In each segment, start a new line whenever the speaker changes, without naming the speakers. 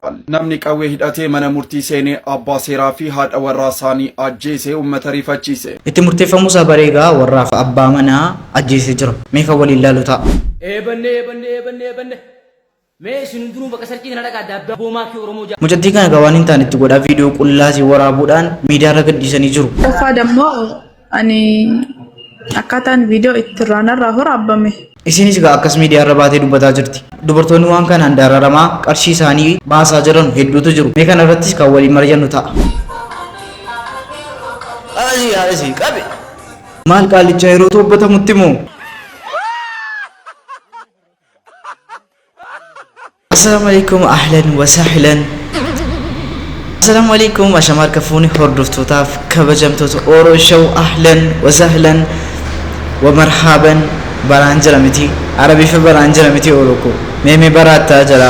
namni qawwee hidhatee mana murtii seenee abbaa seeraa fi haadha warraa isaanii ajjeesee uummata rifachiise.
Itti murteeffamuusaa bareegaa warraaf abbaa manaa ajjeesee jira. Mee kan waliin ilaalu ta'a.
Banne. Mee sinunduru bakka sarkiin dhaqaa daabba boomaa fi Oromoo jaa.
Mucattii kana gawaan hin taane itti godhaa viidiyoo qullaasii waraabuudhaan miidiyaa irra gadhiisanii jiru.
Qofaa dammoo ani akkaataan viidiyoo itti raanarraa horaabbame.
Isinis gaa akkas miidiyaa irra baatee dubbataa jirti. Dubartoonni waan kanaan dararamaa qarshii isaanii baasaa jiran hedduutu jiru. Mee kana irrattis kan waliin mari'annu ta'a. Asii qabe. Maal qaalicha yeroo tobbatamutti moo? Assalamualaikum ahlan wa sahlan. Assalamualaikum ashamar kafuni hordoftotaaf kabajamtoota Oro Show ahlan wa sahlan wa marhaban. Baranjara miti Arabi fi baranjara miti Oroko meme barata jara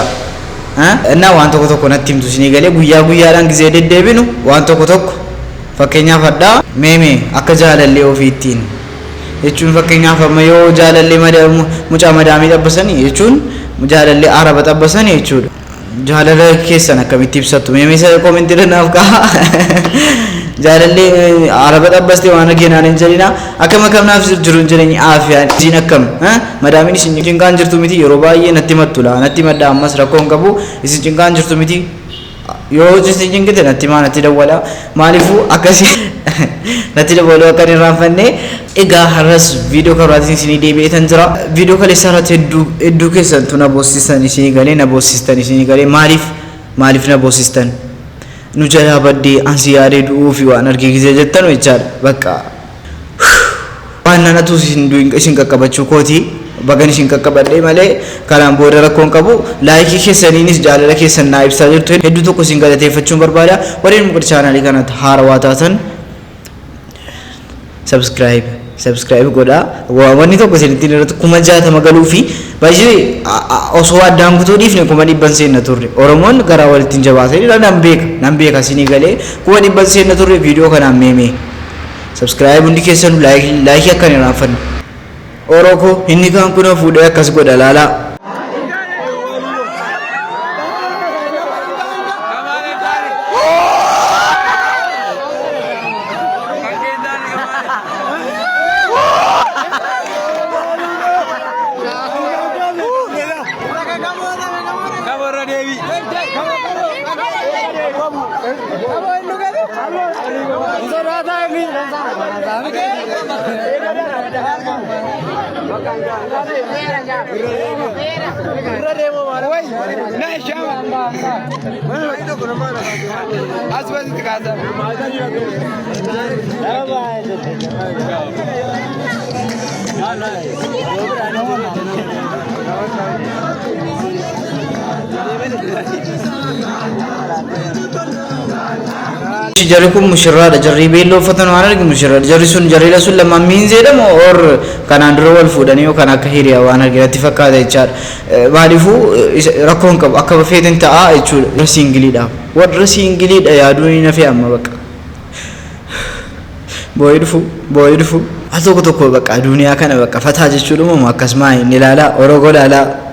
na waan tokko natti himtu isinii galee guyyaadhaan gisee deddeebinu waan tokko fakkeenyaaf adda meme akka jaalallee ofiittiin jechuun fakkeenyaaf amma yoo jaalallee mucaa madaamii dhabbasanii jechuun jaalallee araba dhabbasanii jechuudha. Jaalala keessan akkamitti ibsattu meme isa komentii danaaf ka'a. Jaalallee araba dhabbaste waan arginaan hin jedhina akkam akkamnaaf jiru jireenya aafiyaan jiin akkam madaamiin isin cinqaan jirtu miti yeroo baay'ee natti mattula natti madda ammas rakkoon qabu isin cinqaan jirtu miti yoo isin cinqite natti dawwala maaliifuu akkasii natti dawwalu akka hin raanfanne. Egaa har'as viidiyoo karaatiin isinii deebi'eetan jira. Viidiyoo kaleessa irratti hedduu keessattuu na boonsistan isinii galee maaliif na boonsistan? Nu jala baddee ansi yaadee du'uu fi waan argee gisee jettan jechaadha. Bakka waan nanatu isin qaqqabachuu kooti bagan isin qaqqabadhee malee kanaan booda rakkoon qabu laayikii keessaniinis jaalala keessan naa ibsaa jirtu hedduu tokko isin galateeffachuun barbaada. Warreen muqir chaanaalii kanatti haarawaa taatan subscribe godha. Wanni tokko isinitti irratti 60 galuu fi baay'ee osoo addaan kutuu dhiifne 100 seenna turre. Oromoon garaa walitti hin jabaatee nan beeka isinii galee 100 seenna turre viidiyoo kanaan meeme. Subscribe hundi keessan like akka hin raanfanne. Oroko inni kan kuna fuudhee akkas godha laala. Jarikum mushirada jarri bello fatan wanar ki mushirada jarri sun lama minzedam or kanan wal fudani yo kana kahiriya wanar ki ratifakada ichar balifu rakon kab akka feten ta ichu rasingili da wad rasingili da yaduni na fi amma baka boydufu atoko toko baka duniya kana baka fata jechu dum akasma ni lala orogo lala.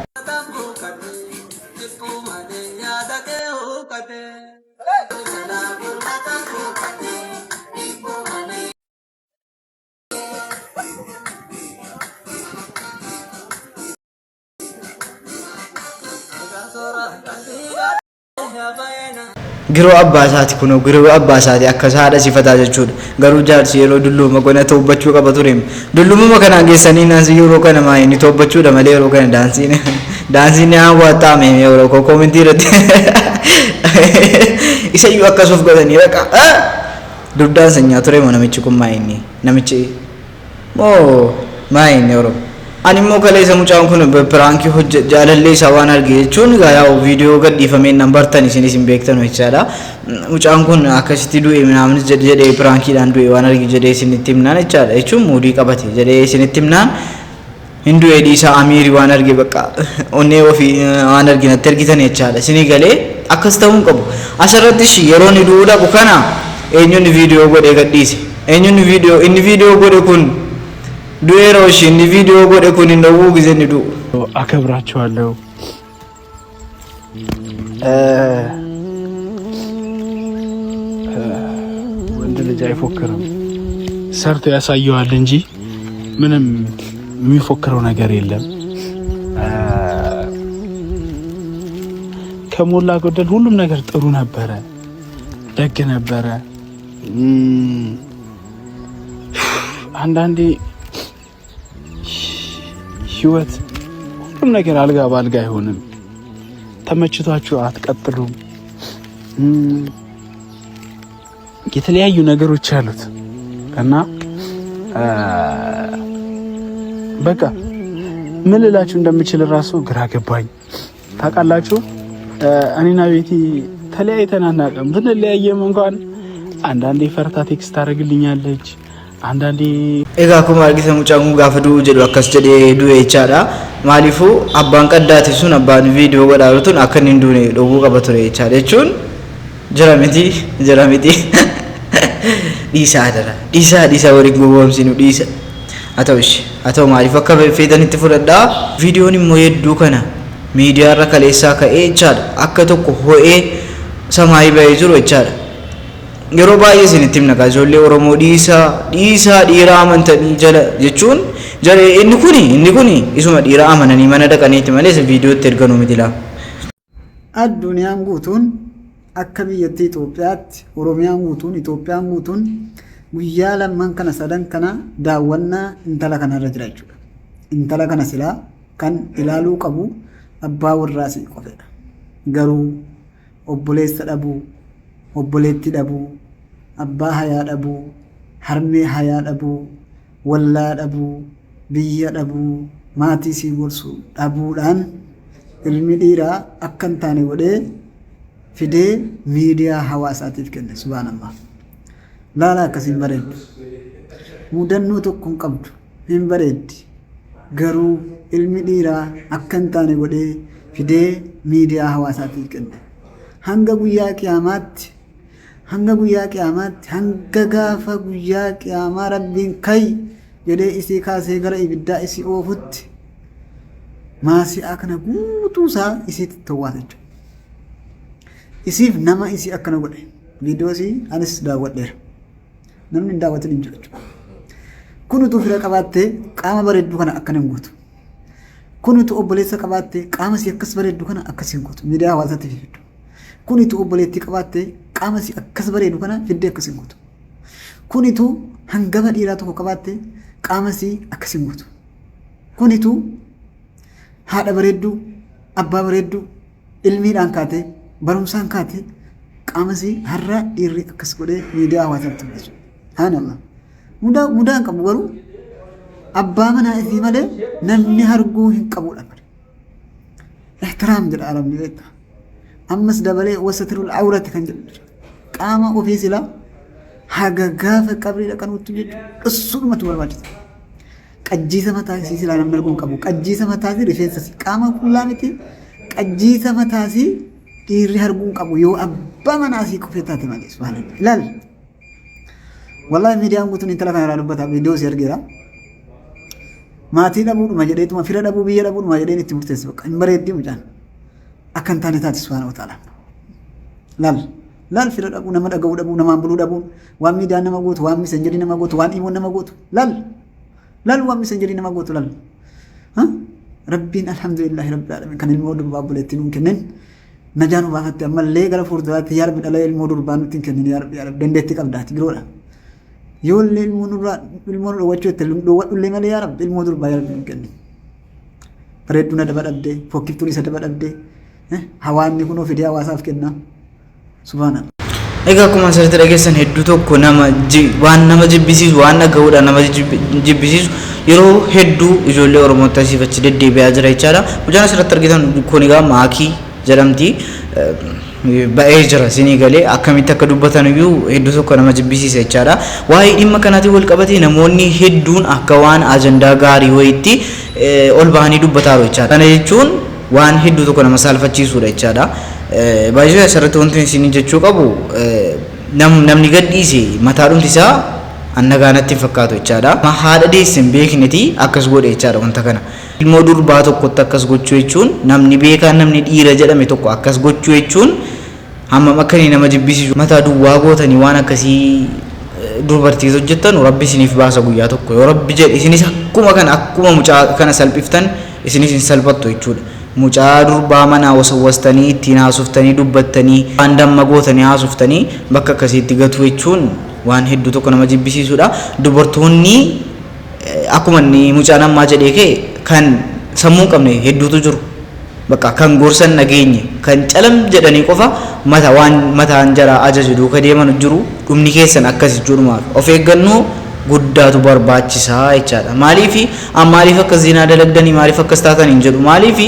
Giroo abbaasaati kuno giroo abbaasaati akka saadha sifata jechuudha. Garuu jaarsi yeroo dulluma gona tobbachuu qaba ture. Dullumuma kana geessanii naansi yeroo kana maayini tobbachuudha malee yeroo kana daansiin hawwataa mee yeroo komentii irratti isa iyyuu akkasuuf godhanii raqa duddaan sanyaa ture moo namichi kun maayini namichi moo maayini yeroo ani immoo kaleessa mucaan kun pranki jaalallee isaa waan arge jechuun yaa viidiyoo gadhiifamee nambartan isin beektan jechaadha. Mucaan kun akkasitti du'e minaamis jedhee prankiidhaan du'e waan arge jedhee isinitti himnaan jechaadha. Jechuun muudii qabate jedhee isinitti himnaan hindu dhiisaa amiiri waan arge bakka onnee ofii waan arginatti argitan jechaadha. Isinii galee akkas ta'uu qabu. Asirrattis yeroo ni du'uu dhaqu kana eenyuun viidiyoo godhee gadhiise? Eenyuun inni viidiyoo godhe kun du'eeroሽ እንዲ ቪዲዮ ጎደ ኩን እንደው ጊዜ ንዱ
አከብራቸዋለሁ ወንድ ልጅ አይፎክርም ሰርቶ ያሳየዋል እንጂ ምንም የሚፎክረው ነገር የለም። ከሞላ ጎደል ሁሉም ነገር ጥሩ ነበረ፣ ደግ ነበረ። አንዳንዴ ህይወት ሁሉም ነገር አልጋ ባልጋ አይሆንም። ተመችቷችሁ አትቀጥሉም። የተለያዩ ነገሮች አሉት እና በቃ ምን ልላችሁ እንደምችል ራሱ ግራ ገባኝ። ታውቃላችሁ እኔና ቤቲ ተለያይተን አናውቅም። ብንለያየም እንኳን አንዳንዴ ፈርታ ቴክስት ታደርግልኛለች፣ አንዳንዴ
ኤጋ ኩማ አርጊተሙ ጫሙ ጋፍዱ ጀዱ አከስ ጀዴ ዱኤ ቻዳ ማሊፉ አባን ቀዳቲ ሱን አባን ቪዲዮ ወዳሩቱን አከን እንዱኔ ዶቡ ቀበቱሬ ቻለቹን ጀራሚቲ ዲሳ አደራ ዲሳ ወሪ ጎቦም ሲኑ ዲሳ አተው ማሊፉ አከ ፌደን ትፍረዳ ቪዲዮኒ ሞየዱ ከና ሚዲያ ረከሌሳ ከኤ ቻዳ አከ ተኮ ሆኤ ሰማይ ባይዙሮ ቻዳ yeroo baay'ee isinitti himna ijoollee Oromoo dhiisaa dhiira amantanii jala jechuun jala inni kuni isuma dhiira amananii mana dhaqaniiti malee viidiyootti erganuu miti laa.
Addunyaan guutuun akka biyyattii Itoophiyaatti Oromiyaan guutuun Itoophiyaan guutuun guyyaa lamman kana sadan kana daawwannaa intala kanarra jira jechuudha. Intala kana silaa kan ilaaluu qabu abbaa warraasii qofedha. Garuu obboleessa dhabuu, obboleetti dhabuu, abbaa hayaa dhabuu, harmee hayaa dhabuu, wallaa dhabuu, biyya dhabuu, maatii sii gorsuu dhabuudhaan ilmi dhiiraa akka hin taane godhee fidee miidiyaa hawaasaatiif kenne. Subhaanallah. Laala akkasiin bareeddu. Mudannoo tokko hin qabdu, hin bareeddi. Garuu ilmi dhiiraa akka hin taane godhee fidee miidiyaa hawaasaatiif kenne. Hanga guyyaa qiyaamaatti hanga gaafa guyyaa qiyaamaa rabbiin kai jedhee isii kaasee gara ibiddaa isii oofutti maasii akkana guutuusaa isiitti tawwaata jechuudha. Isiif nama isii akkana godhe viidiyoo isii anis daawwadheera. Namni hin daawwatin hin jiru jechuudha. Kun utuu fira qabaattee qaama bareedduu kana akkana hin gootu. Kun utuu obboleessa qabaattee qaama isii akkas bareedduu kana akkas hin gootu. Miidiyaa hawaasaatiif fiddu. Kunitu obboleetti qabaattee qaama isii akkas bareedu kana fiddee akkas hin gootu. Kunitu hangama dhiiraa tokko qabaattee qaama isii akkas hin gootu. Kunitu haadha bareedduu, abbaa bareedduu, ilmiidhaan kaatee, barumsaan kaatee qaama isii har'a dhiirri akkas godhee miidiyaa hawaasaatti mul'isu. Haanallah. Mudaan qabu garuu abbaa manaa isii malee namni arguu hin qabuudha. Ihtiraam jedha Arabni beektaa. Ammas dabalee wasatirul awrati kan jedhu qaama ofii silaa haga gaafa qabrii dhaqan uttu jechuudha. Dhussuudhumatu barbaachisa. Qajjiisa mataa isii silaa namni arguu hin qabu. Qajjiisa mataa isii rifeensa isii qaama qullaa miti. Qajjiisa mataa isii dhiirri arguu hin qabu yoo abbaa manaa isii qofee taate malee. Subhaanallah. Ilaali. Wallahi miidiyaan guutuun intala kana irraa dubbata viidiyoo isii argeera. Maatii dhabuudhuma jedheetuma fira dhabuu biyya dhabuudhuma jedheen itti murteessa bakka hin bareeddii mucaan. Akan taane taate subhaanahu wa ta'ala. Laal fira dhabuu nama dhaga'uu dhabuu namaan buluu dhabuu waan miidiyaan nama gootu waan misenjerii nama gootu waan imoon nama gootu laal waan misenjerii nama gootu laal. Rabbiin alhamdulillahi rabbil alamin kan ilmoo durbaa obboleetti nuun kennin najaa nu baafatte ammallee gara fuulduraatti yaa rabbi dhala ilmoo durbaa nutti hin kennin yaa rabbi dandeetti qabdaati giroodha. Yoo illee ilmoo nurraa wachuu itti dhoowwadhullee malee yaa rabbi ilmoo durbaa yaa rabbi nuun kennin. Bareedduu na daba dhabdee fokkiftuun isa daba dhabdee hawaanni kun ofii hawaasaaf kenna. Subhaanallah.
Egaa akkuma asirratti dhageessan hedduu tokko waan nama jibbisiisu waan dhaga'uudhaan nama jibbisiisu yeroo hedduu ijoollee Oromootti asiif achi deddeebi'aa jira jechaadha. Mucaan asirratti argitan kun egaa Maakii jedhamti. Ba'ee jira isinii galee akkamitti akka dubbatan iyyuu hedduu tokko nama jibbisiisa jechaadha. Waa'ee dhimma kanaatiin wal qabatee namoonni hedduun akka waan ajandaa gaarii wayiitti ol bahanii dubbataaro jechaadha. Kana jechuun waan hedduu tokko nama saalfachiisuudha jechaadha. Baay'ee asirratti wanti isin jechuu qabu namni gadhiise mataa dhumti isaa annagaanatti fakkaatu jechaadha. Haadha deessin beekniti akkas godhe jechaadha wanta kana. Ilmoo durbaa tokkotti akkas gochuu jechuun namni beekaan namni dhiira jedhame tokko akkas gochuu jechuun hammam akkanii nama jibbisiisu. Mataa duwwaa gootanii waan akkasii dubartiis hojjettan rabbi isiniif baasa guyyaa tokko. Yoo rabbi jedhe isinis akkuma mucaa kana salphiftan isinis hin salphattu jechuudha. Mucaa durbaa manaa wasawwastanii ittiin haasuftanii dubbattanii waan damma gootanii haasuftanii bakka akkasiitti gatu jechuun waan hedduu tokko nama jibbisiisudha. Dubartoonni akkuma inni mucaan ammaa jedhee kee kan sammuu hin qabne hedduutu jiru. Bakka kan gorsan nageenye kan calam jedhanii qofa mataan jara ajaju duuka deeman jiru. Dhumni keessan akkas jechuudha. Of eeggannoo guddaatu barbaachisaa jechaadha. Maaliif akkas zinaa dalagdanii maaliif akkas taatan hin jedhu. Maaliif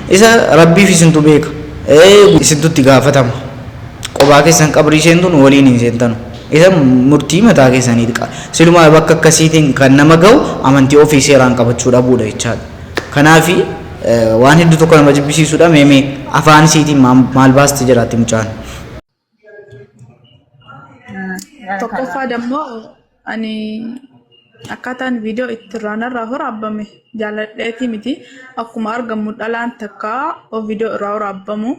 isa rabbiif isintu beeka. Isintu itti gaafatama. Qophaa keessan qabrii seentuun waliin hin seentanu. Isa murtii mataa keessanii dhiqa. Silumaa bakka akkasiitiin kan nama ga'u amantii ofii seeraan qabachuu dhabuudha jechaadha. Kanaaf waan hedduu tokko nama jibbisiisudha. Meemee afaan isiitiin maal baasti jiraatti mucaan.
tokkoffaa dammoo ani akkaataan viidiyoo itti irraa waraabame jaaladheeti miti akkuma argamu dhalaan takka viidiyoo irraa waraabamu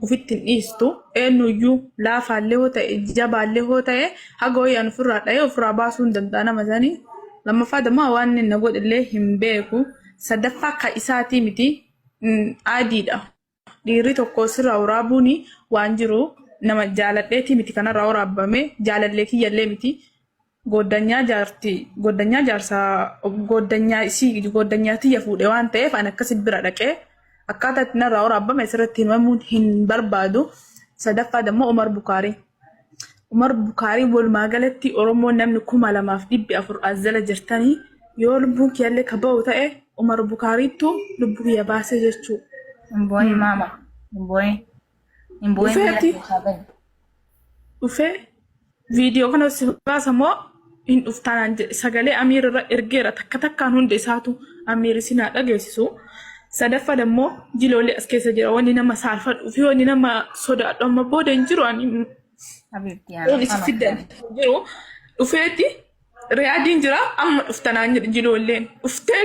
ufitti dhiistu eenyuyyuu laafaallee hoo ta'e jabaallee hoo ta'e haga hoyyaan ofirraa dha'ee ofirraa baasuu hin danda'a nama sanii. Lammaffaa dammoo waan inni godhillee hin beeku. Sadaffaa akka isaatii miti adiidha. Dhiirri tokko sirraa waraabuun waan jiru nama jaaladheeti miti kanarraa waraabame jaalallee kiyyallee miti. Goddanyaa jaarsaa goddanyaa tiyya fuudhee waan ta'eef an akkasitti bira dhaqee akkaataa itti narraa waraabame asirratti himamuun hin barbaadu. Sadaffaa dammoo Umar Bukaarii walumaa galatti Oromoon namni 2400 azala jirtanii yoo lubbuun kiyyallee kaba'u ta'e Umar Bukaariitu lubbuu kiyya baasee jechuu.
Mbooyi maama. Mbooyi
dhufee viidiyoo kana si baasamoo hin dhuftaan sagalee Amiir irra ergeera takkaan hunda isaatu Amiir sinaa dhageessisu. Sadaffaa dammoo jiloolee as keessa jira wanni nama saalfadhu fi wanni nama sodaadhu amma booda hin jiru ani isi fiddan jiru dhufeetti riyaadiin jira amma dhuftanaan jedhe jilooleen dhuftee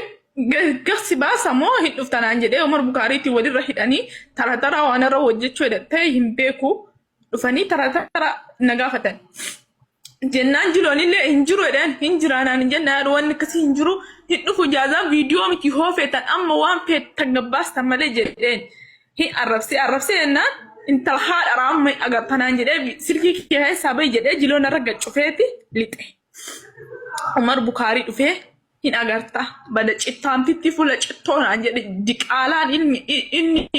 garsi baasamoo hin dhuftanaan jedhee Umar Bukaariitti walirra hidhanii taratara waan irra hojjechuu hidhattee hin beeku dhufanii taratara nagaafatan. Jennaan jiloonillee hin jiru jedhan hin jiraanaan jennaan wanni akkasii hin jiru hin dhufu jaazaa viidiyoo miti hoofeetan amma waan feetan gabbaastan malee jedheen hin arrabsee jennaan intala haadha raamma agartanaan jedhee silkii keessaa bahi jedhee jiloon irra gaccufeeti lixe. Umar Bukaarii dhufee hin agarta bada cittaantitti fuula cittoonaan jedhe diqaalaan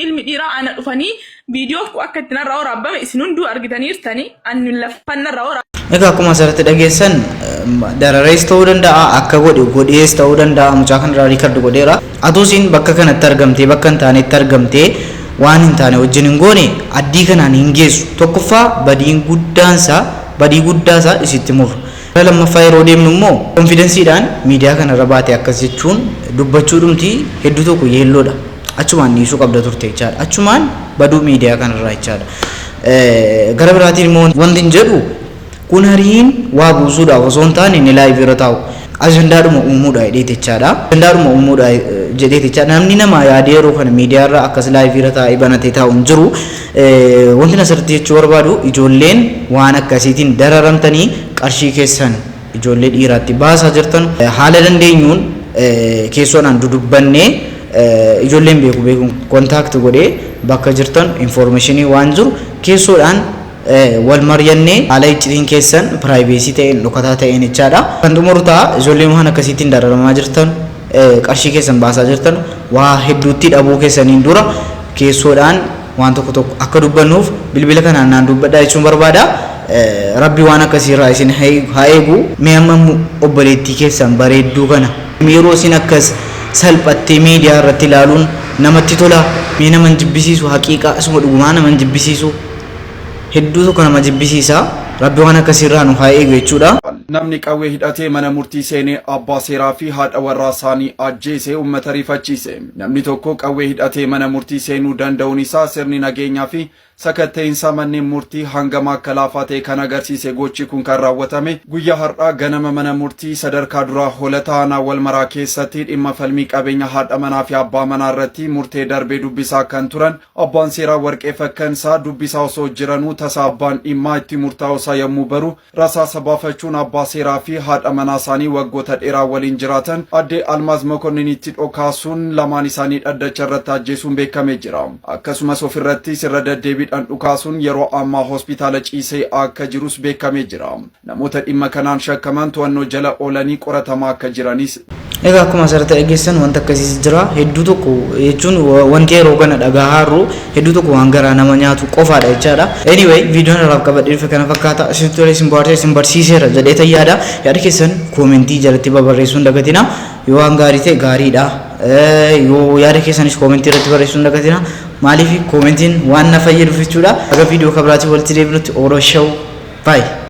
ilmi dhiiraa ana dhufanii viidiyoo akka itti narraa waraabame isin hunduu argitaniirtanii ani laffannarraa waraabame.
Egaa akkuma asirratti dhageessan dararees ta'uu danda'a akka godhees ta'uu danda'a mucaa kanarraa riikardi godheera. Atuusiin bakka kanatti argamtee bakka hin taanetti argamtee waan hin taane wajjin hin goone addii kanaan hin geessu. Tokkoffaa badii guddaasaa isitti muru. Lammaffaa yeroo deemnu immoo konfidensiidhaan miidiyaa kanarra baatee akkas jechuun dubbachuu dhumti hedduu tokko yeelloodha. Achumaan dhiisuu qabda turte jechaadha. Achumaan baduu miidiyaa kanarraa jechaadha. Gara biraatiin immoo wanti hin jedhu kun hariin waa buusuudhaaf osoo hin taane inni laayivii irra taa'u ajandaadhuma uumuudha jedhee jechaadha. Namni nama yaadee yeroo kana miidiyaa irraa akkas laayivii irra taa'ee banatee taa'u hin jiru. Wanti asirratti jechuu barbaadu ijoolleen waan akkasiitiin dararamtanii qarshii keessan ijoollee dhiiraatti baasaa jirtan haala dandeenyuun keessoodhaan dudubbannee ijoolleen beeku kontaakti godhee bakka jirtan informationii waan jiru keessoodhaan wal mari'annee haala iccitiin keessan piraayiveesii ta'een dhokataa ta'een jechaadha. Kan xumuru ta'a ijoolleen waan akkasiitiin dararamaa jirtan qarshii keessan baasaa jirtan waa hedduutti dhabuu keessaniin dura keessoodhaan waan tokko akka dubbannuuf bilbila kanaan naan dubbadhaa jechuun barbaada. Rabbi waan akkasiirraa isin haa eegu. Mee amma obboleettii keessan bareedduu kana yeroo isin akkas salphattee miidiyaa irratti ilaaluun namatti tola. Mee nama jibbisiisu haqiiqaa asuma dhugumaa nama jibbisiisu hedduu tokko nama jibbisiisa. Rabbi waan akkasiirraa nu haa eegu jechuudha.
namni qawwee hidhatee mana murtii seenee abbaa seeraa fi haadha warraa isaanii ajjeesee uummata rifachiise. Namni tokko qawwee hidhatee mana murtii seenuu danda'uun isaa sirni nageenyaa fi sakatta'insa manneen murtii hangam akka laafaa ta'e kan agarsiise. Gochi kun kan raawwatame guyyaa har'aa ganama mana murtii sadarkaa duraa hoolata aanaa Walmaraa keessatti dhimma falmii qabeenya haadha manaa fi abbaa manaa irratti murtee darbee dubbisaa kan turan abbaan seeraa Warqee Fakkansaa dubbisaa osoo jiranuu tasaa abbaan dhimmaa itti murtaa'uusaa yommuu baru rasaasa baafachuun abbaa seeraa fi haadha manaa isaanii waggoota dheeraa waliin jiraatan adde Almaaz Mokonniinitti dhokaasuun lamaan isaanii dhaddacha irratti ajjeesuun beekamee jira. Akkasumas ofirratti sirra deddeebiidhaan dhukaasuun yeroo ammaa hospitaala ciisee akka jirus beekamee jira. Namoota dhimma kanaan shakkaman to'annoo jala oolanii qoratamaa akka jiranis.
Egaa akkuma asirratti dhageessan wanta akkasiis jira. Hedduu tokko jechuun wanti yeroo kana dhagahaarru hedduu tokko waan garaa nama nyaatu qofaadha jechaadha. Anyway, viidiyoon irraa qabadhee dhufe kana fakkaata. Isin tolee isin barsiiseera jedhee yaada. Yaada keessan koomentii jalatti barreessuun dagatina. Yoo waan gaarii ta'e gaariidha. Yoo yaada keessanis koomentii irratti barreessuun dagatina. Maaliif koomentiin waan na fayyaduuf jechuudha. Aga viidiyoo kabiraatti walitti deebinutti Orooshaw. Bye.